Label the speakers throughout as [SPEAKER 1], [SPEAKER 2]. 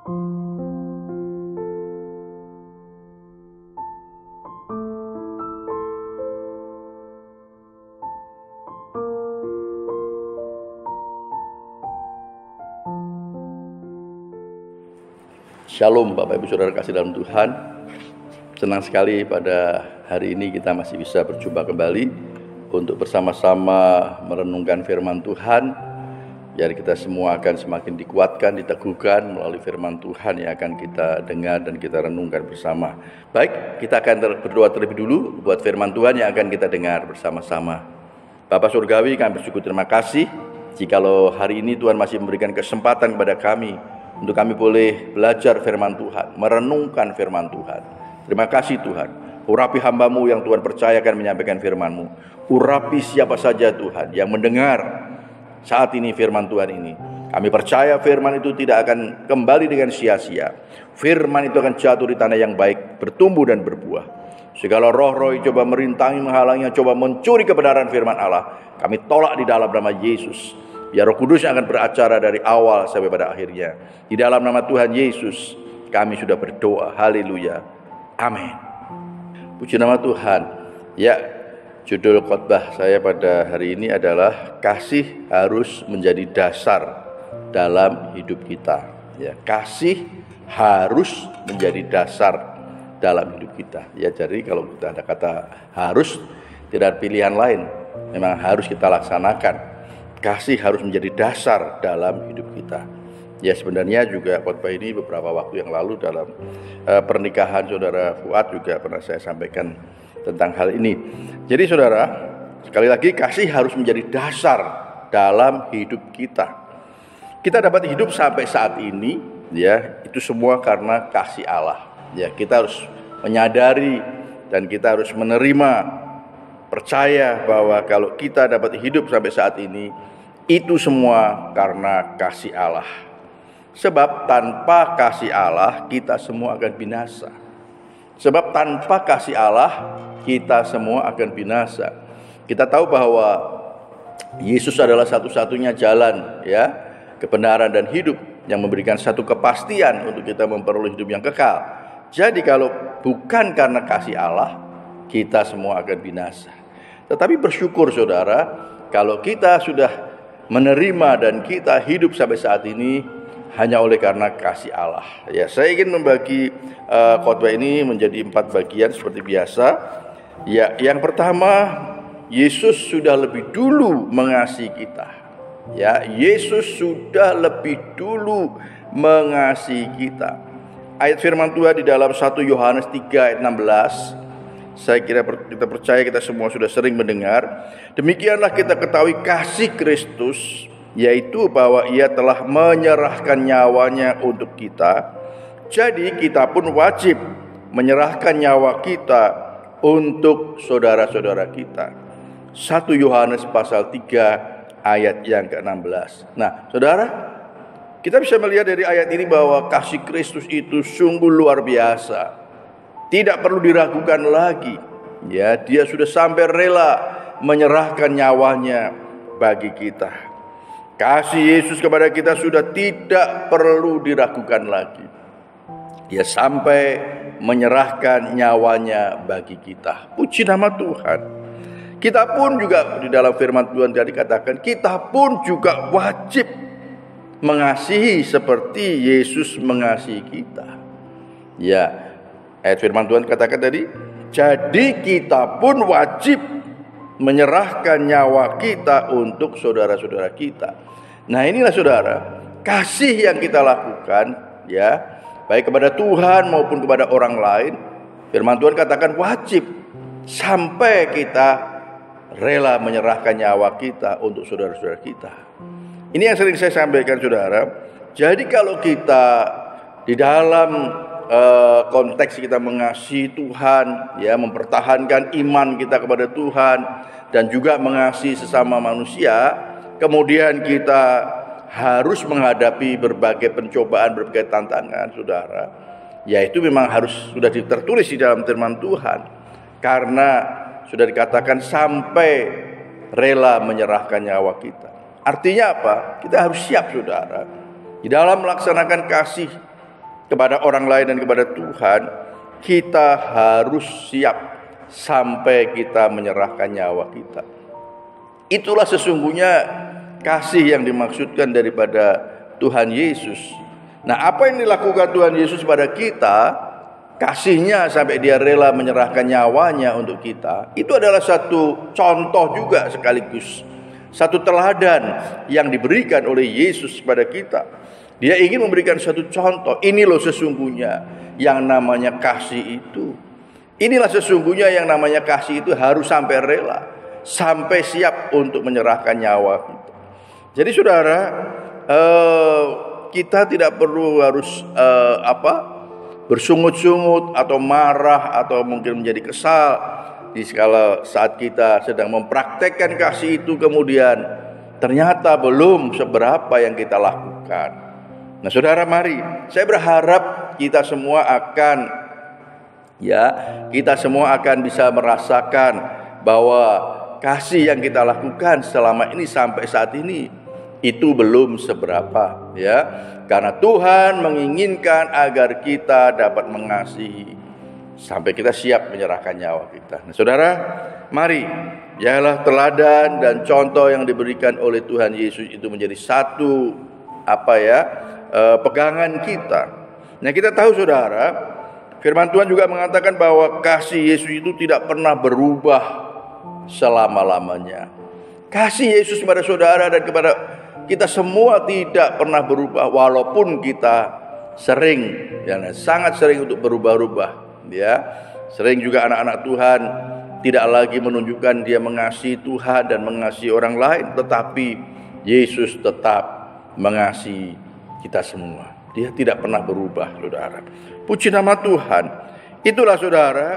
[SPEAKER 1] Shalom Bapak Ibu Saudara kasih dalam Tuhan. Senang sekali pada hari ini kita masih bisa berjumpa kembali untuk bersama-sama merenungkan firman Tuhan. Biar kita semua akan semakin dikuatkan, diteguhkan melalui firman Tuhan yang akan kita dengar dan kita renungkan bersama. Baik, kita akan berdoa terlebih dulu buat firman Tuhan yang akan kita dengar bersama-sama. Bapak Surgawi, kami bersyukur terima kasih jikalau hari ini Tuhan masih memberikan kesempatan kepada kami untuk kami boleh belajar firman Tuhan, merenungkan firman Tuhan. Terima kasih Tuhan. Urapi hamba-Mu yang Tuhan percayakan menyampaikan firman-Mu. Urapi siapa saja Tuhan yang mendengar saat ini firman Tuhan ini. Kami percaya firman itu tidak akan kembali dengan sia-sia. Firman itu akan jatuh di tanah yang baik, bertumbuh dan berbuah. Segala roh-roh yang coba merintangi, menghalangi, yang coba mencuri kebenaran firman Allah, kami tolak di dalam nama Yesus. Biar Roh Kudus yang akan beracara dari awal sampai pada akhirnya. Di dalam nama Tuhan Yesus kami sudah berdoa. Haleluya. Amin. Puji nama Tuhan. Ya, judul khotbah saya pada hari ini adalah kasih harus menjadi dasar dalam hidup kita. Ya, kasih harus menjadi dasar dalam hidup kita. Ya, jadi kalau kita ada kata harus, tidak ada pilihan lain. Memang harus kita laksanakan. Kasih harus menjadi dasar dalam hidup kita. Ya, sebenarnya juga khotbah ini beberapa waktu yang lalu dalam pernikahan Saudara Fuad juga pernah saya sampaikan tentang hal ini. Jadi saudara, sekali lagi kasih harus menjadi dasar dalam hidup kita. Kita dapat hidup sampai saat ini, ya, itu semua karena kasih Allah. Ya, kita harus menyadari dan kita harus menerima, percaya bahwa kalau kita dapat hidup sampai saat ini, itu semua karena kasih Allah. Sebab tanpa kasih Allah kita semua akan binasa. Sebab tanpa kasih Allah kita semua akan binasa. Kita tahu bahwa Yesus adalah satu-satunya jalan, ya, kebenaran dan hidup yang memberikan satu kepastian untuk kita memperoleh hidup yang kekal. Jadi kalau bukan karena kasih Allah, kita semua akan binasa. Tetapi bersyukur saudara, kalau kita sudah menerima dan kita hidup sampai saat ini hanya oleh karena kasih Allah. Ya, saya ingin membagi khotbah ini menjadi 4 bagian seperti biasa. Ya, yang pertama, Yesus sudah lebih dulu mengasihi kita. Ya, Yesus sudah lebih dulu mengasihi kita. Ayat firman Tuhan di dalam 1 Yohanes 3 ayat 16. Saya kira kita percaya kita semua sudah sering mendengar. Demikianlah kita ketahui kasih Kristus, yaitu bahwa Ia telah menyerahkan nyawanya untuk kita. Jadi kita pun wajib menyerahkan nyawa kita untuk saudara-saudara kita. 1 Yohanes pasal 3 ayat yang ke-16. Nah, saudara, kita bisa melihat dari ayat ini bahwa kasih Kristus itu sungguh luar biasa. Tidak perlu diragukan lagi. Ya, Dia sudah sampai rela menyerahkan nyawanya bagi kita. Kasih Yesus kepada kita sudah tidak perlu diragukan lagi. Dia sampai menyerahkan nyawanya bagi kita. Puji nama Tuhan. Kita pun juga di dalam firman Tuhan tadi katakan, kita pun juga wajib mengasihi seperti Yesus mengasihi kita. Ya, ayat firman Tuhan katakan tadi, jadi kita pun wajib menyerahkan nyawa kita untuk saudara-saudara kita. Nah, inilah saudara, kasih yang kita lakukan, ya, baik kepada Tuhan maupun kepada orang lain. Firman Tuhan katakan wajib sampai kita rela menyerahkan nyawa kita untuk saudara-saudara kita. Ini yang sering saya sampaikan saudara. Jadi kalau kita di dalam konteks kita mengasihi Tuhan, ya, mempertahankan iman kita kepada Tuhan dan juga mengasihi sesama manusia, kemudian kita harus menghadapi berbagai pencobaan, berbagai tantangan, saudara. Ya, itu memang harus sudah tertulis di dalam firman Tuhan, karena sudah dikatakan sampai rela menyerahkan nyawa kita. Artinya apa? Kita harus siap, saudara, di dalam melaksanakan kasih kepada orang lain dan kepada Tuhan, kita harus siap sampai kita menyerahkan nyawa kita. Itulah sesungguhnya kasih yang dimaksudkan daripada Tuhan Yesus. Nah, apa yang dilakukan Tuhan Yesus pada kita, kasihnya sampai dia rela menyerahkan nyawanya untuk kita, itu adalah satu contoh juga sekaligus satu teladan yang diberikan oleh Yesus kepada kita. Dia ingin memberikan satu contoh. Ini loh sesungguhnya yang namanya kasih itu. Inilah sesungguhnya yang namanya kasih itu, harus sampai rela, sampai siap untuk menyerahkan nyawa kita. Jadi saudara, kita tidak perlu harus bersungut-sungut atau marah atau mungkin menjadi kesal di skala saat kita sedang mempraktekkan kasih itu, kemudian ternyata belum seberapa yang kita lakukan. Nah saudara, mari, saya berharap kita semua akan bisa merasakan bahwa kasih yang kita lakukan selama ini sampai saat ini itu belum seberapa, ya. Karena Tuhan menginginkan agar kita dapat mengasihi sampai kita siap menyerahkan nyawa kita. Nah, saudara, mari ialah teladan dan contoh yang diberikan oleh Tuhan Yesus itu menjadi satu pegangan kita. Nah, kita tahu saudara, firman Tuhan juga mengatakan bahwa kasih Yesus itu tidak pernah berubah selama-lamanya. Kasih Yesus kepada saudara dan kepada kita semua tidak pernah berubah, walaupun kita sangat sering untuk berubah-ubah. Ya, sering juga anak-anak Tuhan tidak lagi menunjukkan dia mengasihi Tuhan dan mengasihi orang lain, tetapi Yesus tetap mengasihi kita semua. Dia tidak pernah berubah, saudara. Puji nama Tuhan. Itulah saudara,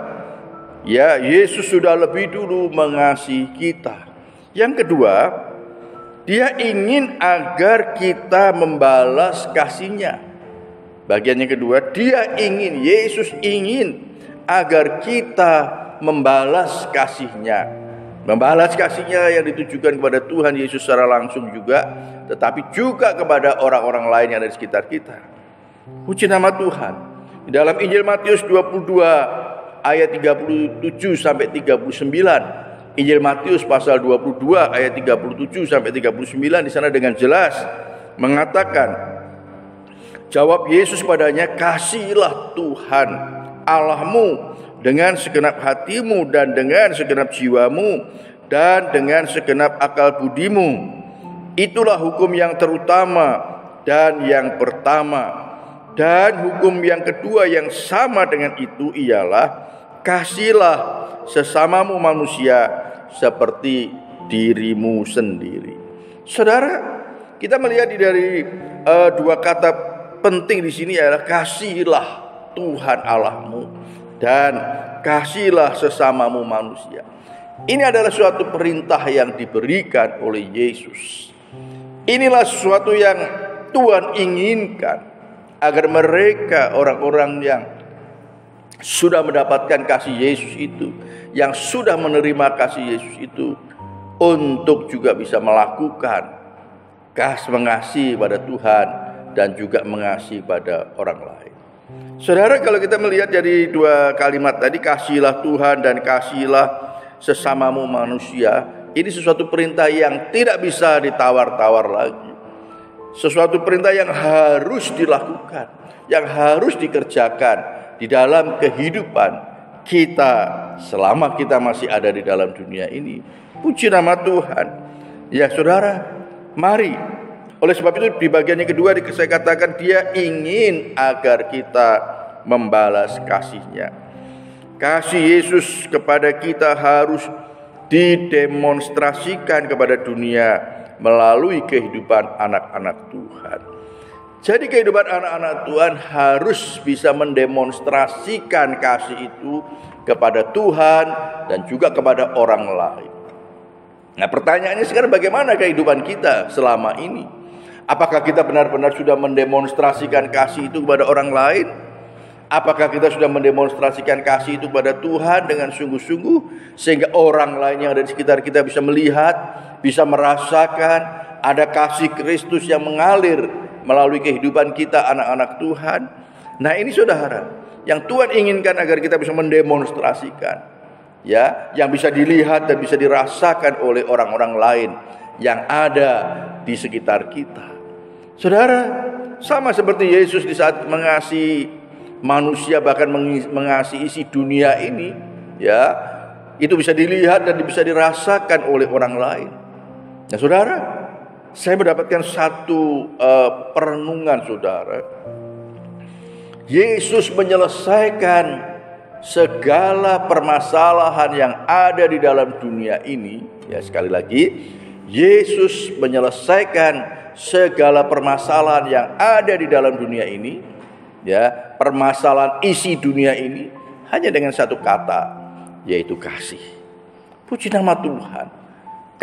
[SPEAKER 1] ya, Yesus sudah lebih dulu mengasihi kita. Yang kedua, dia ingin agar kita membalas kasih-Nya. Bagian yang kedua, Yesus ingin agar kita membalas kasih-Nya. Membalas kasih-Nya yang ditujukan kepada Tuhan Yesus secara langsung juga, tetapi juga kepada orang-orang lain yang ada di sekitar kita. Puji nama Tuhan. Di dalam Injil Matius 22 ayat 37 sampai 39. Injil Matius pasal 22 ayat 37 sampai 39, di sana dengan jelas mengatakan, jawab Yesus padanya, kasihilah Tuhan Allahmu dengan segenap hatimu dan dengan segenap jiwamu dan dengan segenap akal budimu. Itulah hukum yang terutama dan yang pertama. Dan hukum yang kedua yang sama dengan itu ialah, kasihilah sesamamu manusia seperti dirimu sendiri. Saudara, kita melihat dari dua kata penting di sini adalah kasihilah Tuhan Allahmu dan kasihilah sesamamu manusia. Ini adalah suatu perintah yang diberikan oleh Yesus. Inilah sesuatu yang Tuhan inginkan agar mereka, orang-orang yang sudah mendapatkan kasih Yesus itu, yang sudah menerima kasih Yesus itu, untuk juga bisa melakukan mengasihi pada Tuhan dan juga mengasihi pada orang lain. Saudara, kalau kita melihat dari dua kalimat tadi, kasihilah Tuhan dan kasihilah sesamamu manusia, ini sesuatu perintah yang tidak bisa ditawar-tawar lagi. Sesuatu perintah yang harus dilakukan, yang harus dikerjakan di dalam kehidupan kita selama kita masih ada di dalam dunia ini. Puji nama Tuhan. Ya saudara, mari. Oleh sebab itu di bagian yang kedua saya katakan dia ingin agar kita membalas kasih-Nya. Kasih Yesus kepada kita harus didemonstrasikan kepada dunia melalui kehidupan anak-anak Tuhan. Jadi kehidupan anak-anak Tuhan harus bisa mendemonstrasikan kasih itu kepada Tuhan dan juga kepada orang lain. Nah, pertanyaannya sekarang, bagaimana kehidupan kita selama ini? Apakah kita benar-benar sudah mendemonstrasikan kasih itu kepada orang lain? Apakah kita sudah mendemonstrasikan kasih itu kepada Tuhan dengan sungguh-sungguh, sehingga orang lain yang ada di sekitar kita bisa melihat, bisa merasakan ada kasih Kristus yang mengalir melalui kehidupan kita anak-anak Tuhan? Nah ini saudara, yang Tuhan inginkan agar kita bisa mendemonstrasikan, ya, yang bisa dilihat dan bisa dirasakan oleh orang-orang lain yang ada di sekitar kita. Saudara, sama seperti Yesus di saat mengasihi manusia, bahkan mengasihi isi dunia ini, ya, itu bisa dilihat dan bisa dirasakan oleh orang lain. Nah saudara, saya mendapatkan satu perenungan saudara. Yesus menyelesaikan segala permasalahan yang ada di dalam dunia ini. Ya, sekali lagi, Yesus menyelesaikan segala permasalahan yang ada di dalam dunia ini, ya, permasalahan isi dunia ini hanya dengan satu kata, yaitu kasih. Puji nama Tuhan.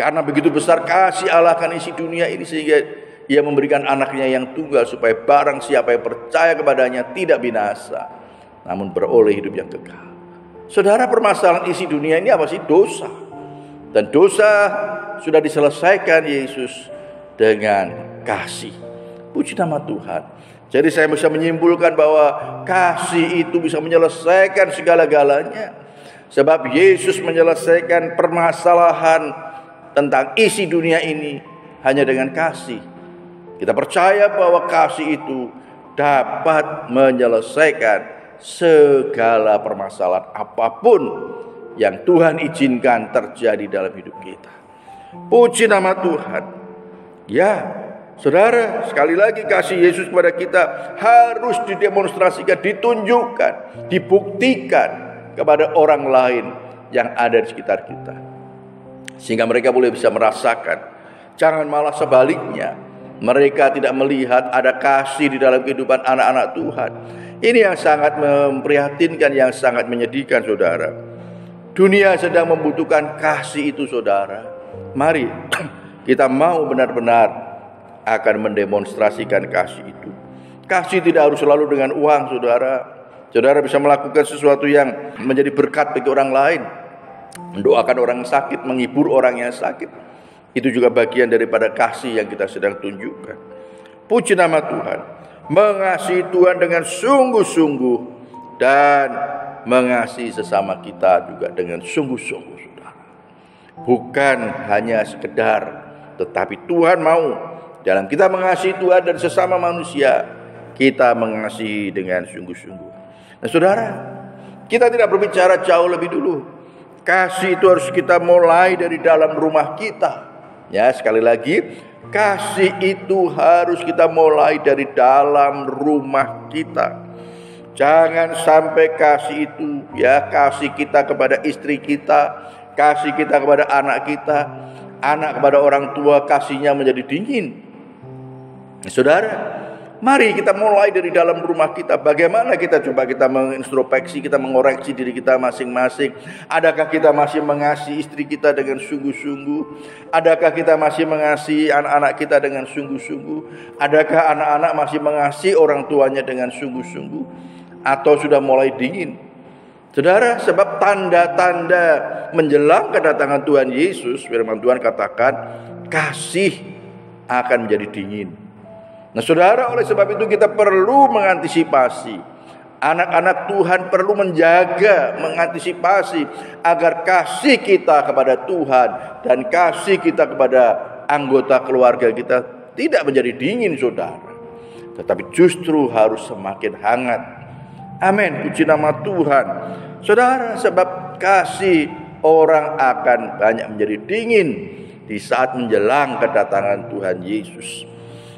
[SPEAKER 1] Karena begitu besar kasih Allah akan isi dunia ini, sehingga Ia memberikan anaknya yang tunggal, supaya barang siapa yang percaya kepadanya tidak binasa, namun beroleh hidup yang kekal. Saudara, permasalahan isi dunia ini apa sih? Dosa. Dan dosa sudah diselesaikan Yesus dengan kasih. Puji nama Tuhan. Jadi saya bisa menyimpulkan bahwa kasih itu bisa menyelesaikan segala-galanya. Sebab Yesus menyelesaikan permasalahan tentang isi dunia ini hanya dengan kasih. Kita percaya bahwa kasih itu dapat menyelesaikan segala permasalahan apapun yang Tuhan izinkan terjadi dalam hidup kita. Puji nama Tuhan. Ya, saudara, sekali lagi kasih Yesus kepada kita harus didemonstrasikan, ditunjukkan, dibuktikan kepada orang lain yang ada di sekitar kita, sehingga mereka boleh bisa merasakan. Jangan malah sebaliknya, mereka tidak melihat ada kasih di dalam kehidupan anak-anak Tuhan. Ini yang sangat memprihatinkan, yang sangat menyedihkan saudara. Dunia sedang membutuhkan kasih itu saudara. Mari kita mau benar-benar akan mendemonstrasikan kasih itu. Kasih tidak harus selalu dengan uang saudara. Saudara bisa melakukan sesuatu yang menjadi berkat bagi orang lain. Mendoakan orang sakit, menghibur orang yang sakit. Itu juga bagian daripada kasih yang kita sedang tunjukkan. Puji nama Tuhan. Mengasihi Tuhan dengan sungguh-sungguh dan mengasihi sesama kita juga dengan sungguh-sungguh saudara. Bukan hanya sekedar, tetapi Tuhan mau dalam kita mengasihi Tuhan dan sesama manusia, kita mengasihi dengan sungguh-sungguh. Nah saudara, kita tidak berbicara jauh lebih dulu. Kasih itu harus kita mulai dari dalam rumah kita. Ya, sekali lagi, kasih itu harus kita mulai dari dalam rumah kita. Jangan sampai kasih itu, ya, kasih kita kepada istri kita, kasih kita kepada anak kita, anak kepada orang tua, kasihnya menjadi dingin. Saudara, mari kita mulai dari dalam rumah kita. Bagaimana kita mengintrospeksi, kita mengoreksi diri kita masing-masing. Adakah kita masih mengasihi istri kita dengan sungguh-sungguh? Adakah kita masih mengasihi anak-anak kita dengan sungguh-sungguh? Adakah anak-anak masih mengasihi orang tuanya dengan sungguh-sungguh? Atau sudah mulai dingin? Saudara, sebab tanda-tanda menjelang kedatangan Tuhan Yesus, firman Tuhan katakan, kasih akan menjadi dingin. Nah saudara, oleh sebab itu kita perlu mengantisipasi. Anak-anak Tuhan perlu menjaga, mengantisipasi agar kasih kita kepada Tuhan dan kasih kita kepada anggota keluarga kita tidak menjadi dingin saudara, tetapi justru harus semakin hangat. Amin, puji nama Tuhan. Saudara, sebab kasih orang akan banyak menjadi dingin di saat menjelang kedatangan Tuhan Yesus.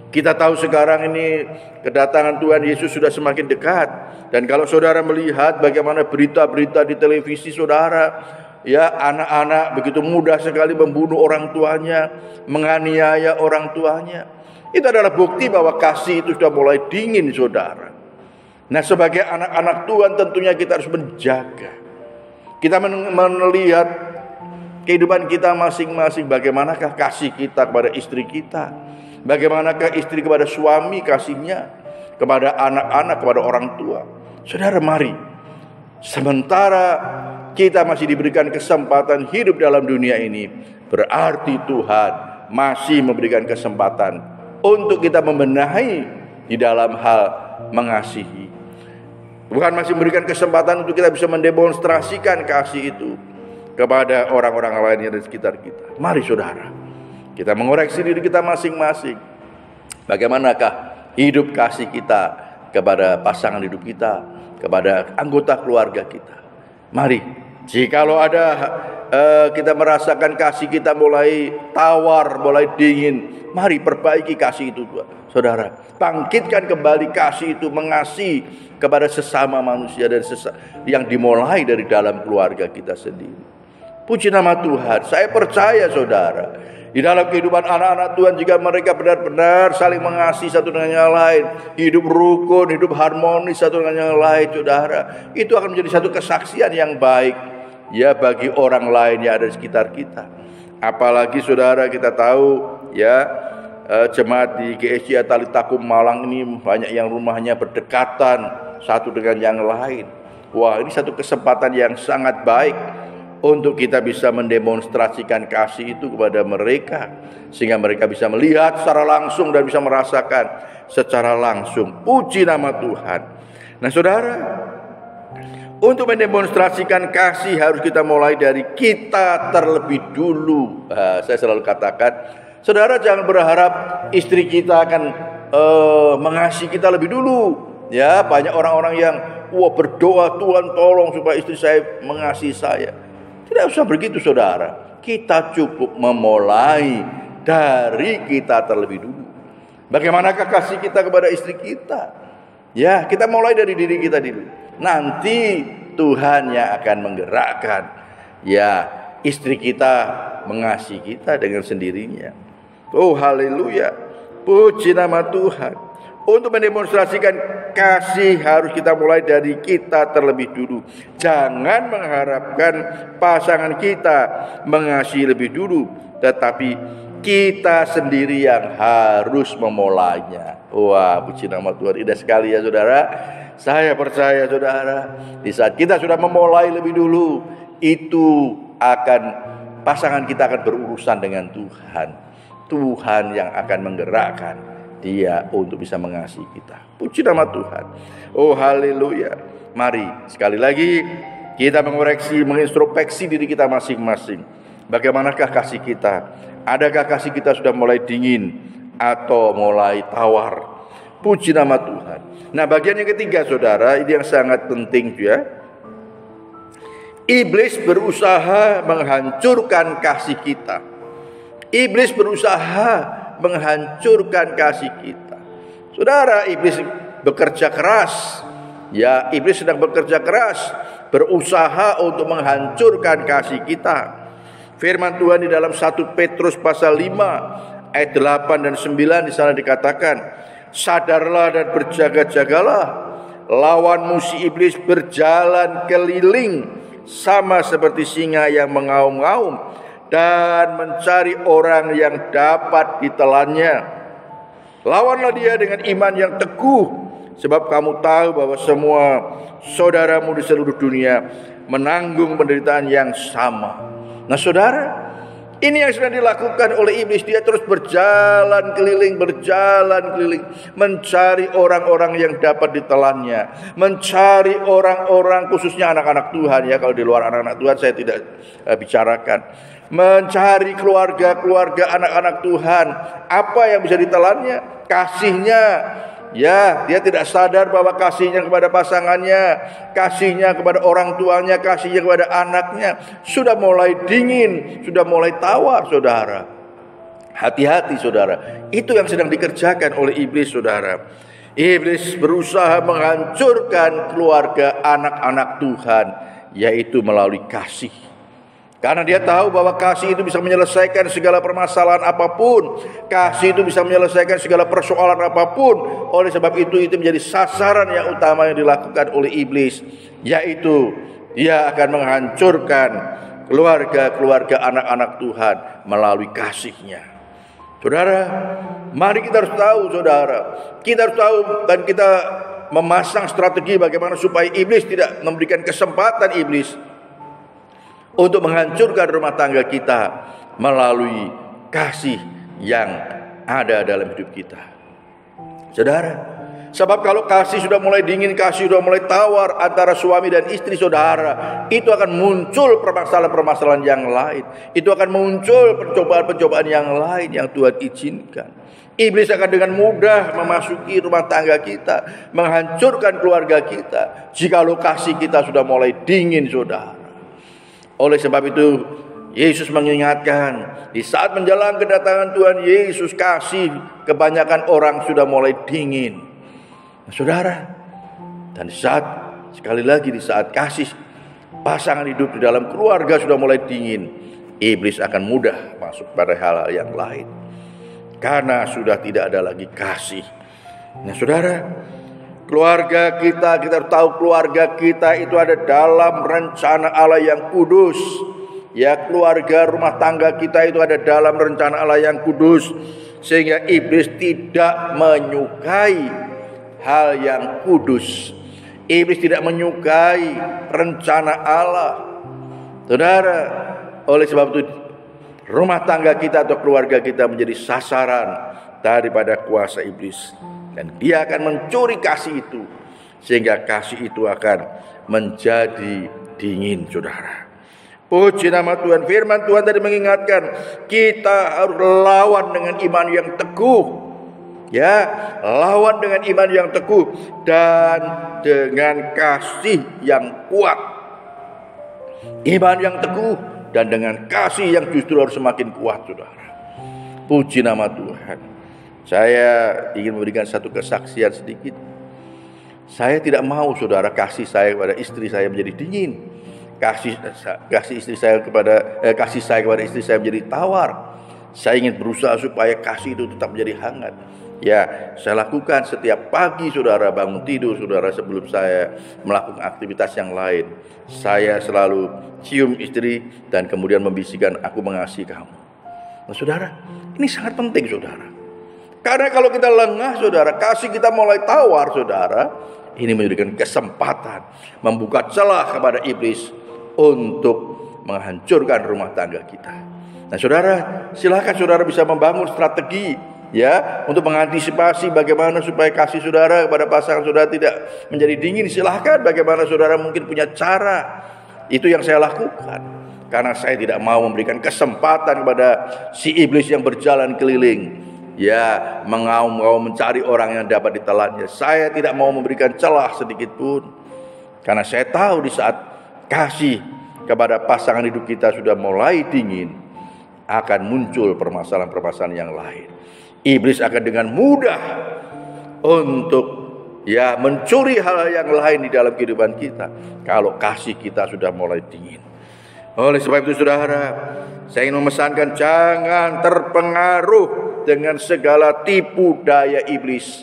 [SPEAKER 1] Kita tahu sekarang ini kedatangan Tuhan Yesus sudah semakin dekat. Dan kalau saudara melihat bagaimana berita-berita di televisi saudara, ya, anak-anak begitu mudah sekali membunuh orang tuanya, menganiaya orang tuanya. Itu adalah bukti bahwa kasih itu sudah mulai dingin saudara. Nah, sebagai anak-anak Tuhan tentunya kita harus menjaga. Kita melihat kehidupan kita masing-masing, bagaimanakah kasih kita kepada istri kita, bagaimanakah istri kepada suami kasihnya, kepada anak-anak, kepada orang tua. Saudara, mari, sementara kita masih diberikan kesempatan hidup dalam dunia ini, berarti Tuhan masih memberikan kesempatan untuk kita membenahi di dalam hal mengasihi. Tuhan masih memberikan kesempatan untuk kita bisa mendemonstrasikan kasih itu kepada orang-orang lain yang ada di sekitar kita. Mari saudara, kita mengoreksi diri kita masing-masing. Bagaimanakah hidup kasih kita kepada pasangan hidup kita, kepada anggota keluarga kita. Mari, jikalau ada kita merasakan kasih kita mulai tawar, mulai dingin, mari perbaiki kasih itu, saudara. Bangkitkan kembali kasih itu, mengasihi kepada sesama manusia dan yang dimulai dari dalam keluarga kita sendiri. Puji nama Tuhan. Saya percaya saudara, di dalam kehidupan anak-anak Tuhan, jika mereka benar-benar saling mengasihi satu dengan yang lain, hidup rukun, hidup harmonis satu dengan yang lain, saudara, itu akan menjadi satu kesaksian yang baik ya bagi orang lain yang ada di sekitar kita. Apalagi saudara, kita tahu ya, jemaat di GSJ Talitakum Malang ini banyak yang rumahnya berdekatan satu dengan yang lain. Wah, ini satu kesempatan yang sangat baik untuk kita bisa mendemonstrasikan kasih itu kepada mereka, sehingga mereka bisa melihat secara langsung dan bisa merasakan secara langsung. Puji nama Tuhan. Nah saudara, untuk mendemonstrasikan kasih harus kita mulai dari kita terlebih dulu. Saya selalu katakan, saudara jangan berharap istri kita akan mengasihi kita lebih dulu. Ya, banyak orang-orang yang berdoa, Tuhan tolong supaya istri saya mengasihi saya. Tidak usah begitu saudara. Kita cukup memulai dari kita terlebih dulu. Bagaimanakah kasih kita kepada istri kita? Ya, kita mulai dari diri kita dulu. Nanti Tuhan yang akan menggerakkan ya istri kita mengasihi kita dengan sendirinya. Oh haleluya. Puji nama Tuhan. Untuk mendemonstrasikan kasih harus kita mulai dari kita terlebih dulu. Jangan mengharapkan pasangan kita mengasihi lebih dulu, tetapi kita sendiri yang harus memulainya. Wah, puji nama Tuhan. Indah sekali ya saudara. Saya percaya saudara, di saat kita sudah memulai lebih dulu, itu akan pasangan kita akan berurusan dengan Tuhan. Tuhan yang akan menggerakkan dia untuk bisa mengasihi kita. Puji nama Tuhan. Oh haleluya. Mari sekali lagi kita mengoreksi, mengintrospeksi diri kita masing-masing. Bagaimanakah kasih kita? Adakah kasih kita sudah mulai dingin atau mulai tawar? Puji nama Tuhan. Nah bagian yang ketiga saudara, ini yang sangat penting juga. Iblis berusaha menghancurkan kasih kita. Iblis berusaha menghancurkan kasih kita. Saudara, iblis bekerja keras. Ya, iblis sedang bekerja keras, berusaha untuk menghancurkan kasih kita. Firman Tuhan di dalam 1 Petrus pasal 5 ayat 8 dan 9 di sana dikatakan, sadarlah dan berjaga-jagalah, lawanmu si iblis berjalan keliling sama seperti singa yang mengaum-ngaum dan mencari orang yang dapat ditelannya. Lawanlah dia dengan iman yang teguh, sebab kamu tahu bahwa semua saudaramu di seluruh dunia menanggung penderitaan yang sama. Nah saudara, ini yang sedang dilakukan oleh iblis. Dia terus berjalan keliling, mencari orang-orang yang dapat ditelannya, mencari orang-orang, khususnya anak-anak Tuhan ya. Kalau di luar anak-anak Tuhan saya tidak bicarakan. Mencari keluarga-keluarga anak-anak Tuhan. Apa yang bisa ditelannya? Kasihnya. Ya, dia tidak sadar bahwa kasihnya kepada pasangannya, kasihnya kepada orang tuanya, kasihnya kepada anaknya sudah mulai dingin, sudah mulai tawar, saudara. Hati-hati, saudara. Itu yang sedang dikerjakan oleh iblis, saudara. Iblis berusaha menghancurkan keluarga anak-anak Tuhan, yaitu melalui kasih. Karena dia tahu bahwa kasih itu bisa menyelesaikan segala permasalahan apapun. Kasih itu bisa menyelesaikan segala persoalan apapun. Oleh sebab itu menjadi sasaran yang utama yang dilakukan oleh iblis, yaitu dia akan menghancurkan keluarga-keluarga anak-anak Tuhan melalui kasihnya. Saudara, mari kita harus tahu, saudara. Kita harus tahu dan kita memasang strategi bagaimana supaya iblis tidak memberikan kesempatan iblis untuk menghancurkan rumah tangga kita melalui kasih yang ada dalam hidup kita. Saudara, Sebab kalau kasih sudah mulai dingin, kasih sudah mulai tawar antara suami dan istri saudara, itu akan muncul permasalahan-permasalahan yang lain. Itu akan muncul percobaan-percobaan yang lain yang Tuhan izinkan. Iblis akan dengan mudah memasuki rumah tangga kita, menghancurkan keluarga kita, jikalau kasih kita sudah mulai dingin, saudara. Oleh sebab itu, Yesus mengingatkan, di saat menjelang kedatangan Tuhan Yesus, kasih kebanyakan orang sudah mulai dingin. Nah, saudara, dan sekali lagi di saat kasih pasangan hidup di dalam keluarga sudah mulai dingin, iblis akan mudah masuk pada hal-hal yang lain, karena sudah tidak ada lagi kasih. Nah, saudara, keluarga kita tahu keluarga kita itu ada dalam rencana Allah yang kudus. Ya, keluarga rumah tangga kita itu ada dalam rencana Allah yang kudus, sehingga iblis tidak menyukai hal yang kudus. Iblis tidak menyukai rencana Allah, saudara. Oleh sebab itu, rumah tangga kita atau keluarga kita menjadi sasaran daripada kuasa iblis, dan dia akan mencuri kasih itu, sehingga kasih itu akan menjadi dingin, saudara. Puji nama Tuhan. Firman Tuhan tadi mengingatkan kita harus lawan dengan iman yang teguh. Ya, lawan dengan iman yang teguh dan dengan kasih yang kuat. Iman yang teguh dan dengan kasih yang justru harus semakin kuat, saudara. Puji nama Tuhan. Saya ingin memberikan satu kesaksian sedikit. Saya tidak mau, saudara, kasih saya kepada istri saya menjadi dingin. Kasih saya kepada istri saya menjadi tawar. Saya ingin berusaha supaya kasih itu tetap menjadi hangat. Ya, saya lakukan setiap pagi, saudara, bangun tidur, saudara, sebelum saya melakukan aktivitas yang lain, saya selalu cium istri dan kemudian membisikkan, aku mengasihi kamu. Nah, saudara, ini sangat penting, saudara. Karena kalau kita lengah, saudara, kasih kita mulai tawar, saudara, ini memberikan kesempatan, membuka celah kepada iblis untuk menghancurkan rumah tangga kita. Nah, saudara, silakan saudara bisa membangun strategi, ya, untuk mengantisipasi bagaimana supaya kasih saudara kepada pasangan saudara tidak menjadi dingin. Silahkan, bagaimana saudara mungkin punya cara. Itu yang saya lakukan, karena saya tidak mau memberikan kesempatan kepada si iblis yang berjalan keliling, ya, mengaum-ngaum mencari orang yang dapat ditelannya. Saya tidak mau memberikan celah sedikit pun, karena saya tahu di saat kasih kepada pasangan hidup kita sudah mulai dingin, akan muncul permasalahan-permasalahan yang lain. Iblis akan dengan mudah untuk, ya, mencuri hal yang lain di dalam kehidupan kita kalau kasih kita sudah mulai dingin. Oleh sebab itu, saudara, saya ingin memesankan, jangan terpengaruh dengan segala tipu daya iblis.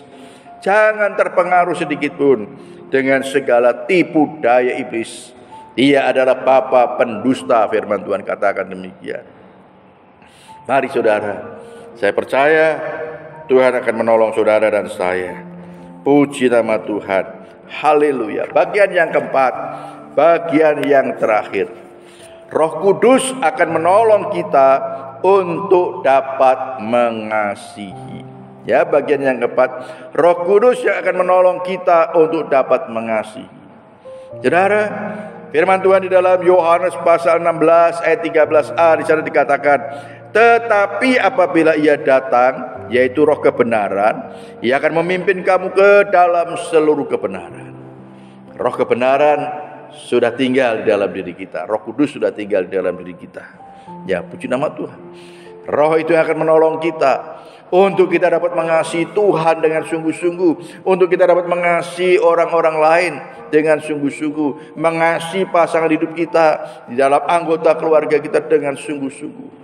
[SPEAKER 1] Jangan terpengaruh sedikit pun dengan segala tipu daya iblis. Dia adalah bapa pendusta, firman Tuhan katakan demikian. Mari, saudara, saya percaya Tuhan akan menolong saudara dan saya. Puji nama Tuhan. Haleluya. Bagian yang keempat, bagian yang terakhir. Roh Kudus akan menolong kita untuk dapat mengasihi. Ya, bagian yang keempat, Roh Kudus yang akan menolong kita untuk dapat mengasihi. Saudara, firman Tuhan di dalam Yohanes pasal 16 ayat 13a di sana dikatakan, tetapi apabila ia datang, yaitu Roh kebenaran, ia akan memimpin kamu ke dalam seluruh kebenaran. Roh kebenaran sudah tinggal di dalam diri kita. Roh Kudus sudah tinggal di dalam diri kita. Ya, puji nama Tuhan. Roh itu yang akan menolong kita untuk kita dapat mengasihi Tuhan dengan sungguh-sungguh, untuk kita dapat mengasihi orang-orang lain dengan sungguh-sungguh, mengasihi pasangan hidup kita di dalam anggota keluarga kita dengan sungguh-sungguh.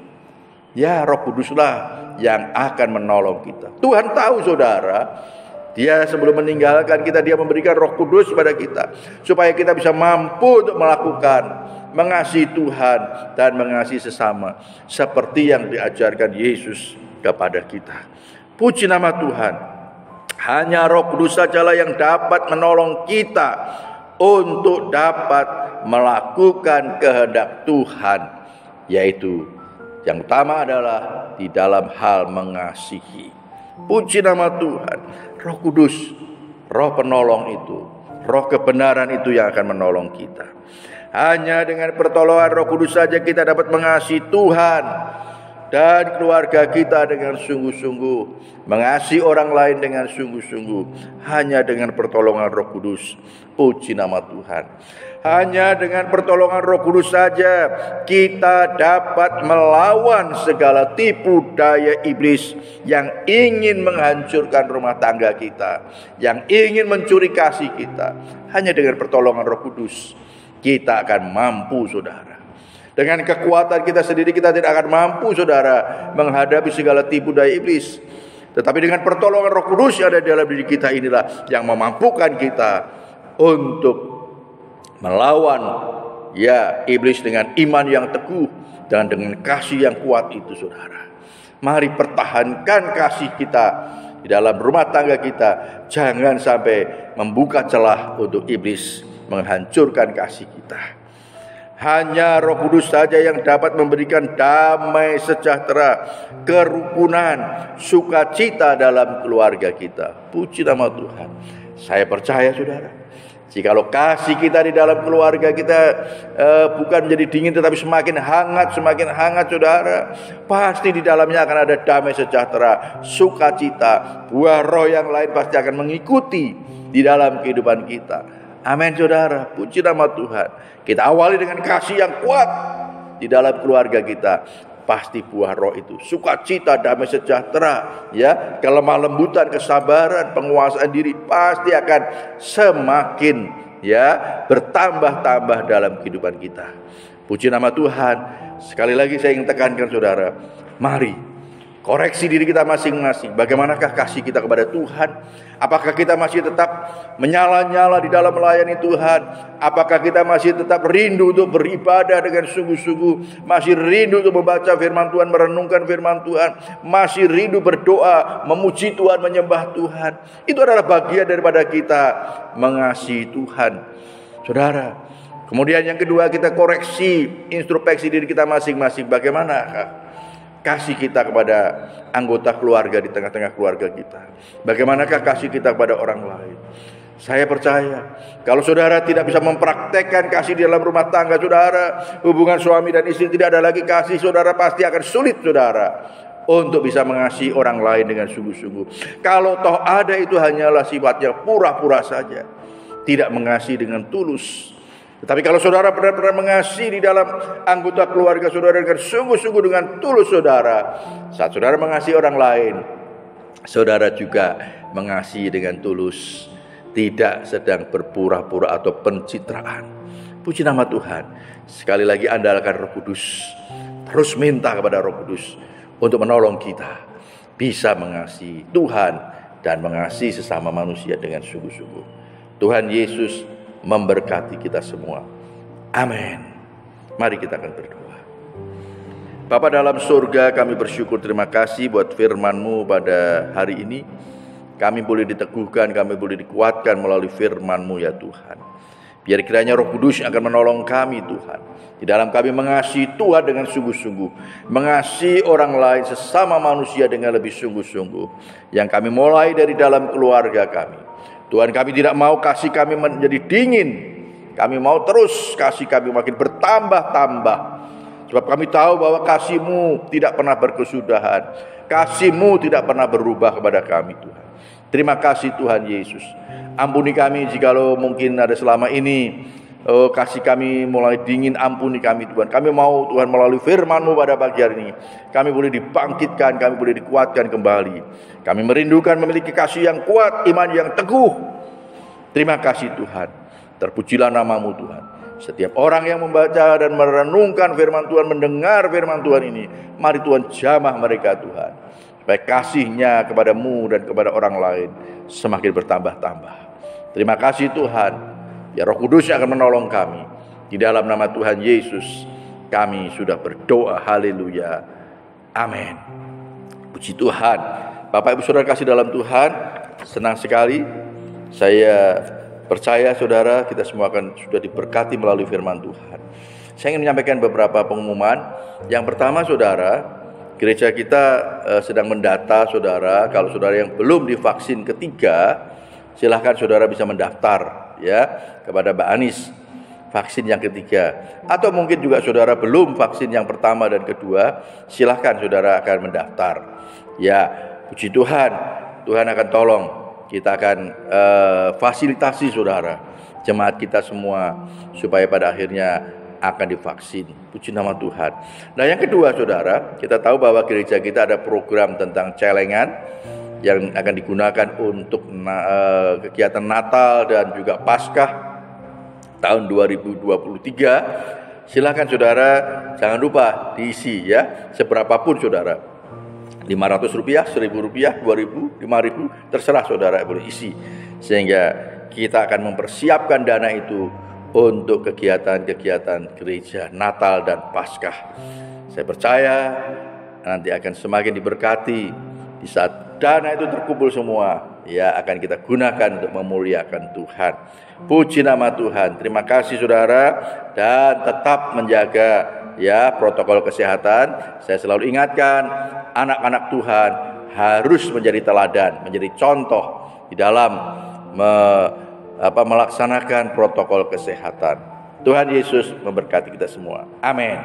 [SPEAKER 1] Ya, Roh Kuduslah yang akan menolong kita. Tuhan tahu, saudara, Dia sebelum meninggalkan kita, Dia memberikan Roh Kudus kepada kita supaya kita bisa mampu untuk melakukan mengasihi Tuhan dan mengasihi sesama seperti yang diajarkan Yesus kepada kita. Puji nama Tuhan. Hanya Roh Kudus sajalah yang dapat menolong kita untuk dapat melakukan kehendak Tuhan, yaitu yang utama adalah di dalam hal mengasihi. Puji nama Tuhan. Roh Kudus roh penolong itu, roh kebenaran itu yang akan menolong kita. Hanya dengan pertolongan Roh Kudus saja kita dapat mengasihi Tuhan dan keluarga kita dengan sungguh-sungguh, mengasihi orang lain dengan sungguh-sungguh. Hanya dengan pertolongan Roh Kudus. Puji nama Tuhan. Hanya dengan pertolongan Roh Kudus saja kita dapat melawan segala tipu daya iblis yang ingin menghancurkan rumah tangga kita, yang ingin mencuri kasih kita. Hanya dengan pertolongan Roh Kudus kita akan mampu, saudara. Dengan kekuatan kita sendiri kita tidak akan mampu, saudara, menghadapi segala tipu daya iblis. Tetapi dengan pertolongan Roh Kudus yang ada di dalam diri kita inilah yang memampukan kita untuk melawan iblis dengan iman yang teguh dan dengan kasih yang kuat itu, saudara. Mari pertahankan kasih kita di dalam rumah tangga kita. Jangan sampai membuka celah untuk iblis menghancurkan kasih kita. Hanya Roh Kudus saja yang dapat memberikan damai sejahtera, kerukunan, sukacita dalam keluarga kita. Puji nama Tuhan. Saya percaya, saudara, jikalau kasih kita di dalam keluarga kita bukan menjadi dingin tetapi semakin hangat, saudara, pasti di dalamnya akan ada damai sejahtera, sukacita. Buah roh yang lain pasti akan mengikuti di dalam kehidupan kita. Amin, saudara. Puji nama Tuhan. Kita awali dengan kasih yang kuat di dalam keluarga kita. Pasti buah roh itu sukacita, damai sejahtera, kelemah lembutan, kesabaran, penguasaan diri pasti akan semakin bertambah-tambah dalam kehidupan kita. Puji nama Tuhan. Sekali lagi saya ingin tekankan, saudara, mari koreksi diri kita masing-masing. Bagaimanakah kasih kita kepada Tuhan? Apakah kita masih tetap menyala-nyala di dalam melayani Tuhan? Apakah kita masih tetap rindu untuk beribadah dengan sungguh-sungguh? Masih rindu untuk membaca firman Tuhan, merenungkan firman Tuhan? Masih rindu berdoa, memuji Tuhan, menyembah Tuhan? Itu adalah bagian daripada kita mengasihi Tuhan, saudara. Kemudian yang kedua, kita koreksi, introspeksi diri kita masing-masing. Bagaimanakah kasih kita kepada anggota keluarga di tengah-tengah keluarga kita? Bagaimanakah kasih kita kepada orang lain? Saya percaya kalau saudara tidak bisa mempraktekkan kasih di dalam rumah tangga saudara, hubungan suami dan istri tidak ada lagi kasih, saudara pasti akan sulit, saudara, untuk bisa mengasihi orang lain dengan sungguh-sungguh. Kalau toh ada, itu hanyalah sifatnya pura-pura saja, tidak mengasihi dengan tulus. Tetapi kalau saudara benar-benar mengasihi di dalam anggota keluarga saudara dengan sungguh-sungguh, dengan tulus, saudara, saat saudara mengasihi orang lain, saudara juga mengasihi dengan tulus, tidak sedang berpura-pura atau pencitraan. Puji nama Tuhan. Sekali lagi andalkan Roh Kudus. Terus minta kepada Roh Kudus untuk menolong kita bisa mengasihi Tuhan dan mengasihi sesama manusia dengan sungguh-sungguh. Tuhan Yesus memberkati kita semua. Amin. Mari kita akan berdoa. Bapa dalam surga, kami bersyukur, terima kasih buat firman-Mu pada hari ini. Kami boleh diteguhkan, kami boleh dikuatkan melalui firman-Mu, ya Tuhan. Biar kiranya Roh Kudus akan menolong kami, Tuhan, di dalam kami mengasihi Tuhan dengan sungguh-sungguh, mengasihi orang lain sesama manusia dengan lebih sungguh-sungguh, yang kami mulai dari dalam keluarga kami. Tuhan, kami tidak mau kasih kami menjadi dingin. Kami mau terus kasih kami makin bertambah-tambah. Sebab kami tahu bahwa kasih-Mu tidak pernah berkesudahan. Kasih-Mu tidak pernah berubah kepada kami, Tuhan. Terima kasih Tuhan Yesus. Ampuni kami jikalau mungkin ada selama ini kasih kami mulai dingin. Ampuni kami, Tuhan. Kami mau, Tuhan, melalui firman-Mu pada pagi hari ini, kami boleh dibangkitkan, kami boleh dikuatkan kembali. Kami merindukan memiliki kasih yang kuat, iman yang teguh. Terima kasih Tuhan. Terpujilah nama-Mu, Tuhan. Setiap orang yang membaca dan merenungkan firman Tuhan, mendengar firman Tuhan ini, mari Tuhan jamah mereka, Tuhan, supaya kasih-Nya kepada-Mu dan kepada orang lain semakin bertambah-tambah. Terima kasih Tuhan. Ya Roh Kudus yang akan menolong kami. Di dalam nama Tuhan Yesus kami sudah berdoa. Haleluya. Amin. Puji Tuhan. Bapak Ibu Saudara kasih dalam Tuhan, senang sekali saya percaya saudara kita semua akan sudah diberkati melalui firman Tuhan. Saya ingin menyampaikan beberapa pengumuman. Yang pertama, saudara, gereja kita sedang mendata, saudara, kalau saudara yang belum divaksin ketiga, silahkan saudara bisa mendaftar ya kepada Mbak Anis vaksin yang ketiga. Atau mungkin juga saudara belum vaksin yang pertama dan kedua, silahkan saudara akan mendaftar. Ya, puji Tuhan, Tuhan akan tolong. Kita akan fasilitasi saudara, jemaat kita semua, supaya pada akhirnya akan divaksin. Puji nama Tuhan. Nah yang kedua saudara, kita tahu bahwa gereja kita ada program tentang celengan yang akan digunakan untuk kegiatan Natal dan juga Paskah tahun 2023. Silakan saudara, jangan lupa diisi ya, seberapapun saudara, Rp500, Rp1.000, Rp2.000, Rp5.000, terserah saudara boleh isi, sehingga kita akan mempersiapkan dana itu untuk kegiatan-kegiatan gereja Natal dan Paskah. Saya percaya nanti akan semakin diberkati di saat dana itu terkumpul semua, ya akan kita gunakan untuk memuliakan Tuhan. Puji nama Tuhan. Terima kasih saudara, dan tetap menjaga ya protokol kesehatan. Saya selalu ingatkan, anak-anak Tuhan harus menjadi teladan, menjadi contoh di dalam melaksanakan protokol kesehatan. Tuhan Yesus memberkati kita semua. Amin.